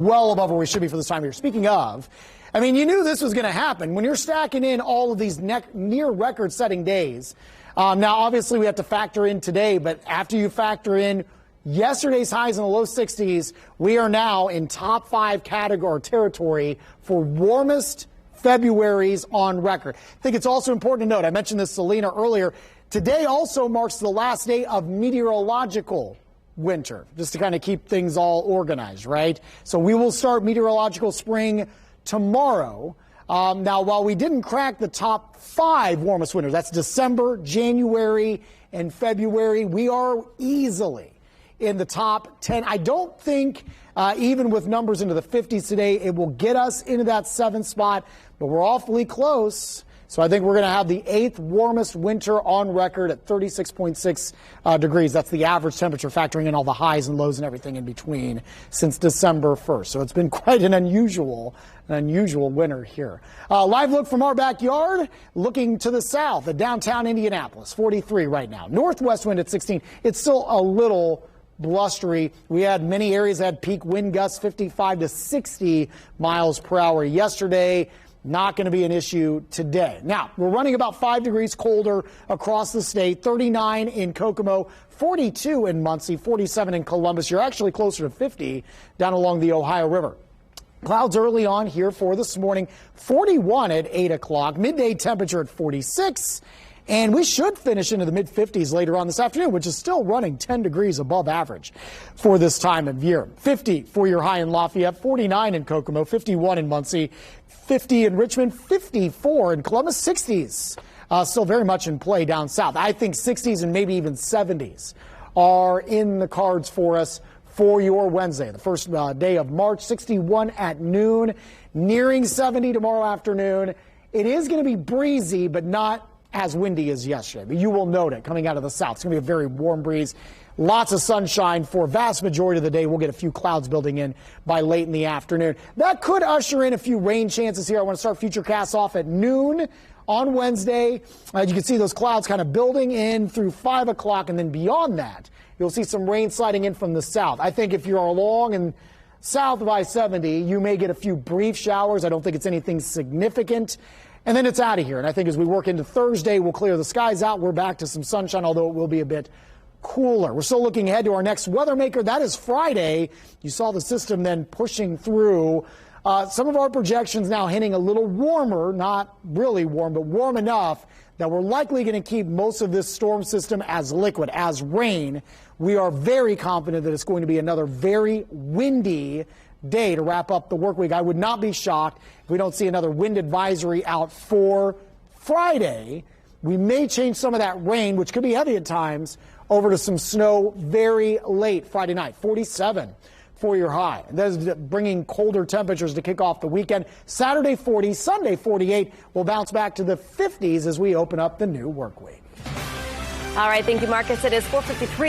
Well above where we should be for this time of year. Speaking of, I mean, you knew this was going to happen when you're stacking in all of these near record-setting days. Now, obviously, we have to factor in today, but after you factor in yesterday's highs in the low 60s, we are now in top 5 category territory for warmest Februaries on record. I think it's also important to note, I mentioned this to Selena earlier, today also marks the last day of meteorological winter, just to kind of keep things all organized, right? So we will start meteorological spring tomorrow. Now, while we didn't crack the top 5 warmest winters, that's December, January, and February, we are easily in the top 10. I don't think, even with numbers into the 50s today, it will get us into that 7th spot, but we're awfully close. So I think we're going to have the 8th warmest winter on record at 36.6 degrees. That's the average temperature, factoring in all the highs and lows and everything in between since December 1st. So it's been quite an unusual winter here. Live look from our backyard, looking to the south at downtown Indianapolis, 43 right now. Northwest wind at 16. It's still a little blustery. We had many areas that had peak wind gusts 55 to 60 miles per hour yesterday. Not going to be an issue today. Now, we're running about 5 degrees colder across the state, 39 in Kokomo, 42 in Muncie, 47 in Columbus. You're actually closer to 50 down along the Ohio River. Clouds early on here for this morning, 41 at 8 o'clock, midday temperature at 46. And we should finish into the mid-50s later on this afternoon, which is still running 10 degrees above average for this time of year. 50 for your high in Lafayette, 49 in Kokomo, 51 in Muncie, 50 in Richmond, 54 in Columbus, 60s. Still very much in play down south. I think 60s and maybe even 70s are in the cards for us for your Wednesday, the first day of March. 61 at noon, nearing 70 tomorrow afternoon. It is going to be breezy, but not as windy as yesterday. But you will note it coming out of the south. It's going to be a very warm breeze. Lots of sunshine for a vast majority of the day. We'll get a few clouds building in by late in the afternoon. That could usher in a few rain chances here. I want to start Futurecast off at noon on Wednesday. You can see those clouds kind of building in through 5 o'clock, and then beyond that, you'll see some rain sliding in from the south. I think if you're along and south of I-70, you may get a few brief showers. I don't think it's anything significant. And then it's out of here. And I think as we work into Thursday, we'll clear the skies out. We're back to some sunshine, although it will be a bit cooler. We're still looking ahead to our next weather maker. That is Friday. You saw the system then pushing through. Some of our projections now hinting a little warmer, not really warm, but warm enough that we're likely going to keep most of this storm system as liquid, as rain. We are very confident that it's going to be another very windy day to wrap up the work week. I would not be shocked if we don't see another wind advisory out for Friday. We may change some of that rain, which could be heavy at times, over to some snow very late Friday night. 47 for your high. That is bringing colder temperatures to kick off the weekend. Saturday 40, Sunday 48. We'll bounce back to the 50s as we open up the new work week. All right, thank you, Marcus. It is 4:53.